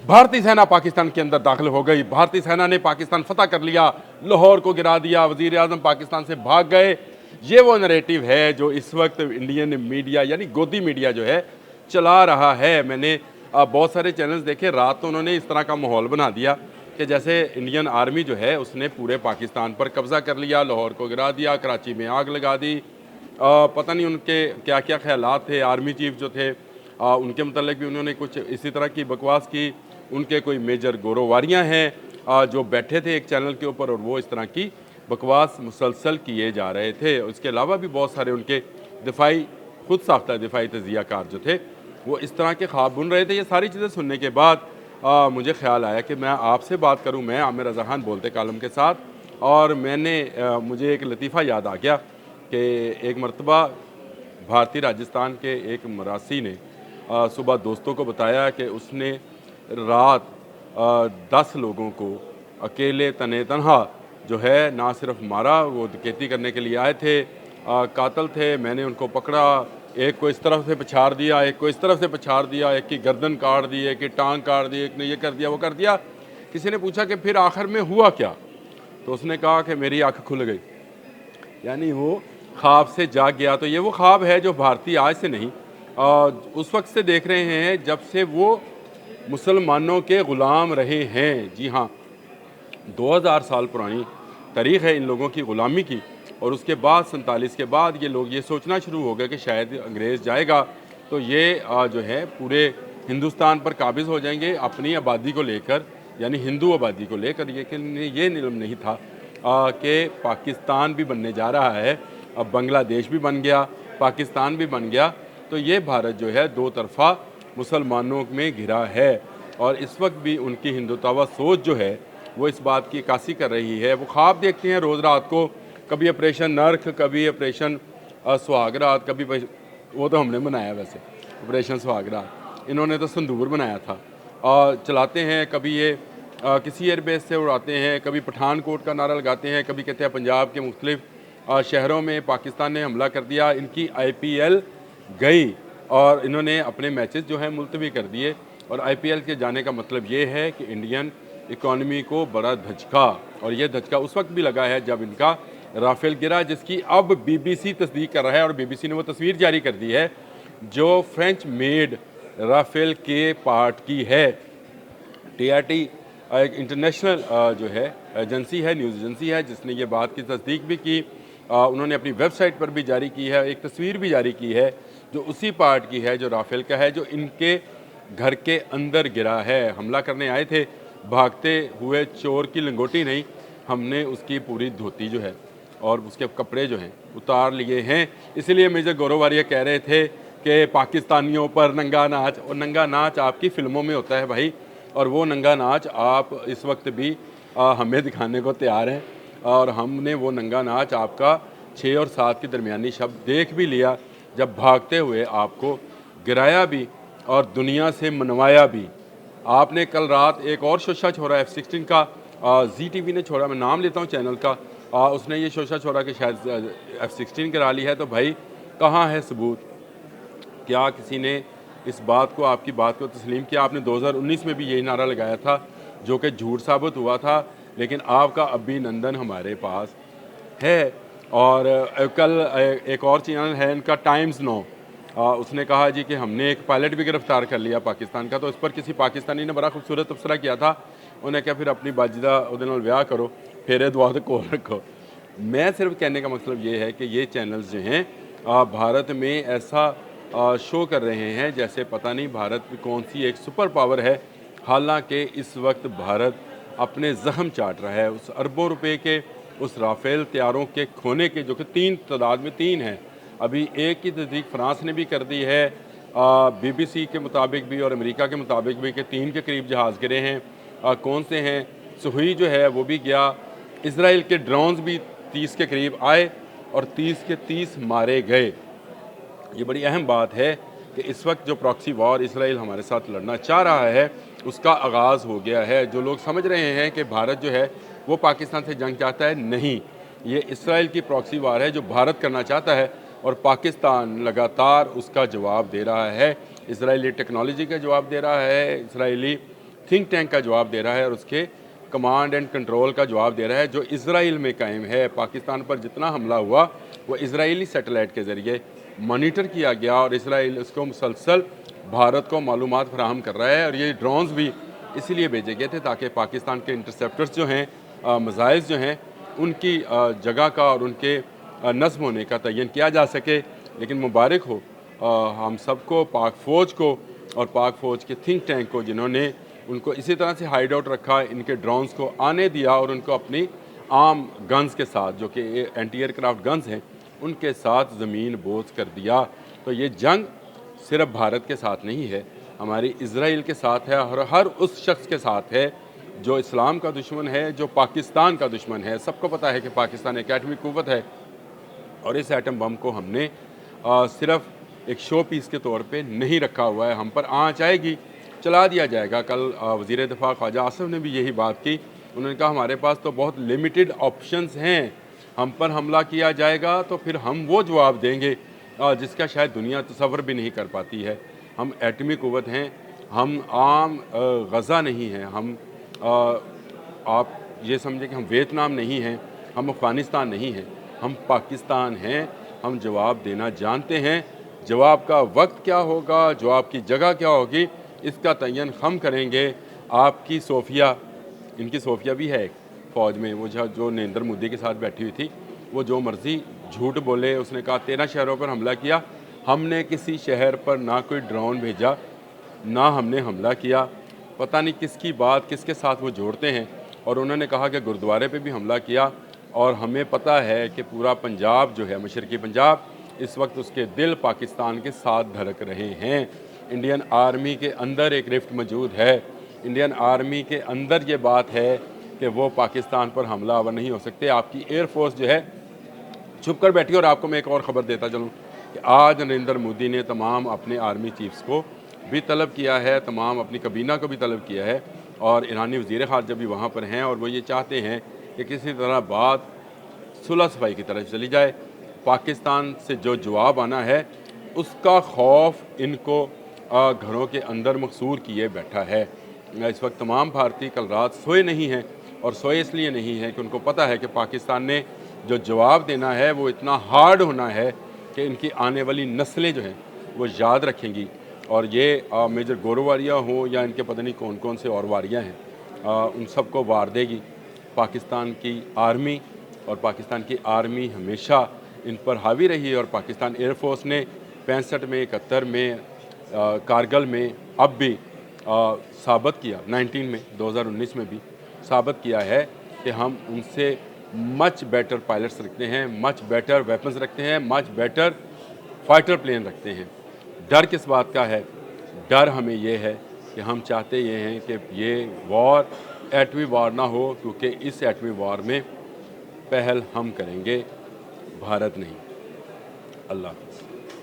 भारतीय सेना पाकिस्तान के अंदर दाखिल हो गई। भारतीय सेना ने पाकिस्तान फतह कर लिया, लाहौर को गिरा दिया, वज़ीर आज़म पाकिस्तान से भाग गए। ये वो नरेटिव है जो इस वक्त इंडियन मीडिया यानी गोदी मीडिया जो है चला रहा है। मैंने बहुत सारे चैनल्स देखे, रात तो उन्होंने इस तरह का माहौल बना दिया कि जैसे इंडियन आर्मी जो है उसने पूरे पाकिस्तान पर कब्ज़ा कर लिया, लाहौर को गिरा दिया, कराची में आग लगा दी। पता नहीं उनके क्या क्या ख्यालात थे। आर्मी चीफ जो थे उनके मतलब भी उन्होंने कुछ इसी तरह की बकवास की। उनके कोई मेजर गोरोवारियाँ हैं जो बैठे थे एक चैनल के ऊपर और वो इस तरह की बकवास मुसलसल किए जा रहे थे। उसके अलावा भी बहुत सारे उनके दिफाई खुद साख्ता दिफाई तजियाकार जो थे वो इस तरह के ख्वाब बुन रहे थे। ये सारी चीज़ें सुनने के बाद मुझे ख्याल आया कि मैं आपसे बात करूं। मैं आमिर रज़ा खान बोलते कालम के साथ, और मुझे एक लतीफ़ा याद आ गया कि एक मरतबा भारतीय राजस्थान के एक मरासी ने सुबह दोस्तों को बताया कि उसने रात 10 लोगों को अकेले तने तनहा जो है ना सिर्फ मारा, वो डकैती करने के लिए आए थे, कातल थे। मैंने उनको पकड़ा, एक को इस तरफ से पछाड़ दिया, एक को इस तरफ से पछाड़ दिया, एक की गर्दन काट दी, एक की टांग काट दी, एक ने ये कर दिया वो कर दिया। किसी ने पूछा कि फिर आखिर में हुआ क्या, तो उसने कहा कि मेरी आँख खुल गई, यानी वो ख्वाब से जाग गया। तो ये वो ख्वाब है जो भारतीय आज से नहीं उस वक्त से देख रहे हैं जब से वो मुसलमानों के ग़ुलाम रहे हैं। जी हाँ, 2000 साल पुरानी तारीख़ है इन लोगों की ग़ुलामी की। और उसके बाद 47 के बाद ये लोग ये सोचना शुरू हो गए कि शायद अंग्रेज़ जाएगा तो ये जो है पूरे हिंदुस्तान पर काबिज़ हो जाएंगे अपनी आबादी को लेकर, यानी हिंदू आबादी को लेकर। लेकिन ये नियम नहीं था कि पाकिस्तान भी बनने जा रहा है, अब बांग्लादेश भी बन गया, पाकिस्तान भी बन गया। तो ये भारत जो है दो तरफ़ा मुसलमानों में घिरा है और इस वक्त भी उनकी हिंदुत्वा सोच जो है वो इस बात की अक्कासी कर रही है। वो ख्वाब देखते हैं रोज़ रात को, कभी ऑपरेशन नर्क, कभी ऑपरेशन सुहागरात, कभी वो तो हमने बनाया वैसे ऑपरेशन सुहागरात, इन्होंने तो संदूर बनाया था। और चलाते हैं, कभी ये किसी एयरबेस से उड़ाते हैं, कभी पठानकोट का नारा लगाते हैं, कभी कहते हैं पंजाब के मुख्तलिफ शहरों में पाकिस्तान ने हमला कर दिया, इनकी IPL गई और इन्होंने अपने मैचेस जो हैं मुलतवी कर दिए। और IPL के जाने का मतलब ये है कि इंडियन इकॉनमी को बड़ा धचका, और ये धचका उस वक्त भी लगा है जब इनका राफेल गिरा, जिसकी अब BBC तस्दीक कर रहा है। और BBC ने वो तस्वीर जारी कर दी है जो फ्रेंच मेड राफेल के पार्ट की है। TRT एक इंटरनेशनल जो है एजेंसी है, न्यूज़ एजेंसी है, जिसने ये बात की तस्दीक भी की। उन्होंने अपनी वेबसाइट पर भी जारी की है, एक तस्वीर भी जारी की है जो उसी पार्ट की है जो राफेल का है, जो इनके घर के अंदर गिरा है। हमला करने आए थे, भागते हुए चोर की लंगोटी नहीं, हमने उसकी पूरी धोती जो है और उसके कपड़े जो हैं उतार लिए हैं। इसलिए मेजर गोरोवारिया कह रहे थे कि पाकिस्तानियों पर नंगा नाच, और नंगा नाच आपकी फ़िल्मों में होता है भाई, और वो नंगा नाच आप इस वक्त भी हमें दिखाने को तैयार हैं। और हमने वो नंगा नाच आपका 6 और 7 के दरमियानी शब्द देख भी लिया, जब भागते हुए आपको गिराया भी और दुनिया से मनवाया भी। आपने कल रात एक और शोशा छोड़ा F-16 का, ZTV ने छोड़ा, मैं नाम लेता हूँ चैनल का, उसने ये शोशा छोड़ा कि शायद F-16 करा ली है। तो भाई कहाँ है सबूत? क्या किसी ने इस बात को, आपकी बात को तस्लीम किया? आपने 2019 में भी यही नारा लगाया था जो कि झूठ साबित हुआ था, लेकिन आपका अभिनंदन हमारे पास है। और कल एक और चैनल है इनका टाइम्स नाउ, उसने कहा जी कि हमने एक पायलट भी गिरफ्तार कर लिया पाकिस्तान का। तो इस पर किसी पाकिस्तानी ने बड़ा खूबसूरत तबसरा किया था, उन्हें क्या फिर अपनी बाजिदा उहदे नाल ब्याह करो, फेरे दुआ तो कोल रखो। मैं सिर्फ कहने का मतलब ये है कि ये चैनल्स जो हैं भारत में ऐसा शो कर रहे हैं जैसे पता नहीं भारत कौन सी एक सुपर पावर है, हालांकि इस वक्त भारत अपने जख्म चाट रहा है। उस अरबों रुपए के उस राफेल तैयारों के खोने के, जो कि 3 तादाद में 3 हैं, अभी एक की तस्दीक फ्रांस ने भी कर दी है BBC के मुताबिक भी और अमेरिका के मुताबिक भी कि 3 के करीब जहाज़ गिरे हैं। कौन से हैं? सुहुई जो है वो भी गया। इसराइल के ड्रोन्स भी 30 के करीब आए और 30 के 30 मारे गए। ये बड़ी अहम बात है कि इस वक्त जो प्रॉक्सी वॉर इसराइल हमारे साथ लड़ना चाह रहा है उसका आगाज़ हो गया है। जो लोग समझ रहे हैं कि भारत जो है वो पाकिस्तान से जंग चाहता है, नहीं, ये इसराइल की प्रॉक्सी वॉर है जो भारत करना चाहता है और पाकिस्तान लगातार उसका जवाब दे रहा है। इसराइली टेक्नोलॉजी का जवाब दे रहा है, इसराइली थिंक टैंक का जवाब दे रहा है और उसके कमांड एंड कंट्रोल का जवाब दे रहा है जो इजराइल में कायम है। पाकिस्तान पर जितना हमला हुआ वो इजरायली सैटेलाइट के ज़रिए मॉनिटर किया गया और इसराइल उसको मुसलसल भारत को मालूमात फराहम कर रहा है। और ये ड्रोन्स भी इसीलिए भेजे गए थे ताकि पाकिस्तान के इंटरसेप्टर्स जो हैं, मिसाइल्स जो हैं, उनकी जगह का और उनके नस्म होने का तयन किया जा सके। लेकिन मुबारक हो हम सबको, पाक फ़ौज को और पाक फ़ौज के थिंक टैंक को, जिन्होंने उनको इसी तरह से हाइड आउट रखा, इनके ड्रोन्स को आने दिया और उनको अपनी आम गन्स के साथ, जो कि एंटी एयरक्राफ्ट गन्स हैं, उनके साथ ज़मीन बोझ कर दिया। तो ये जंग सिर्फ भारत के साथ नहीं है, हमारी इजराइल के साथ है और हर उस शख्स के साथ है जो इस्लाम का दुश्मन है, जो पाकिस्तान का दुश्मन है। सबको पता है कि पाकिस्तान एक एटमी कुव्वत है और इस एटम बम को हमने सिर्फ एक शो पीस के तौर पे नहीं रखा हुआ है। हम पर आँच आएगी, चला दिया जाएगा। कल वज़ीर दिफ़ा ख्वाजा आसिफ ने भी यही बात की। उन्होंने कहा हमारे पास तो बहुत लिमिटेड ऑप्शंस हैं, हम पर हमला किया जाएगा तो फिर हम वो जवाब देंगे जिसका शायद दुनिया तसव्वुर भी नहीं कर पाती है। हम एटमी कुव्वत हैं, हम आम गज़ा नहीं हैं, हम आप ये समझें कि हम वियतनाम नहीं हैं, हम अफ़गानिस्तान नहीं हैं, हम पाकिस्तान हैं। हम जवाब देना जानते हैं। जवाब का वक्त क्या होगा, जवाब की जगह क्या होगी, इसका तयन हम करेंगे। आपकी सोफिया, इनकी सोफिया भी है फ़ौज में, वो जो नरेंद्र मोदी के साथ बैठी हुई थी, वो जो मर्ज़ी झूठ बोले। उसने कहा 13 शहरों पर हमला किया, हमने किसी शहर पर ना कोई ड्रोन भेजा, ना हमने हमला किया। पता नहीं किसकी बात किसके साथ वो जोड़ते हैं। और उन्होंने कहा कि गुरुद्वारे पे भी हमला किया और हमें पता है कि पूरा पंजाब जो है, मशरक़ी पंजाब, इस वक्त उसके दिल पाकिस्तान के साथ धड़क रहे हैं। इंडियन आर्मी के अंदर एक रिफ्ट मौजूद है। इंडियन आर्मी के अंदर ये बात है कि वो पाकिस्तान पर हमलावर नहीं हो सकते। आपकी एयरफोर्स जो है छुप कर बैठी। और आपको मैं एक और ख़बर देता चलूँ कि आज नरेंद्र मोदी ने तमाम अपने आर्मी चीफ्स को भी तलब किया है, तमाम अपनी कबीना को भी तलब किया है और ईरानी वज़ीर ख़ारजा भी वहाँ पर हैं और वो ये चाहते हैं कि किसी तरह बात सुलह सफाई की तरफ चली जाए। पाकिस्तान से जो जवाब आना है उसका खौफ इनको घरों के अंदर मकसूर किए बैठा है। इस वक्त तमाम भारतीय कल रात सोए नहीं हैं और सोए इसलिए नहीं हैं कि उनको पता है कि पाकिस्तान ने जो जवाब देना है वो इतना हार्ड होना है कि इनकी आने वाली नस्लें जो हैं वो याद रखेंगी। और ये मेजर गोरोवारिया हों या इनके पता नहीं कौन कौन से और वारियाँ हैं, उन सबको वार देगी पाकिस्तान की आर्मी। और पाकिस्तान की आर्मी हमेशा इन पर हावी रही और पाकिस्तान एयरफोर्स ने 65 में, 71 में, कारगिल में, अब भी साबित किया, 19 में, 2019 में भी साबित किया है कि हम उनसे मच बेटर पायलट्स रखते हैं, मच बेटर वेपन्स रखते हैं, मच बेटर फाइटर प्लेन रखते हैं। डर किस बात का है? डर हमें ये है कि हम चाहते ये हैं कि ये वॉर एटमी वॉर ना हो, क्योंकि इस एटमी वॉर में पहल हम करेंगे, भारत नहीं। अल्लाह हाफ़िज़।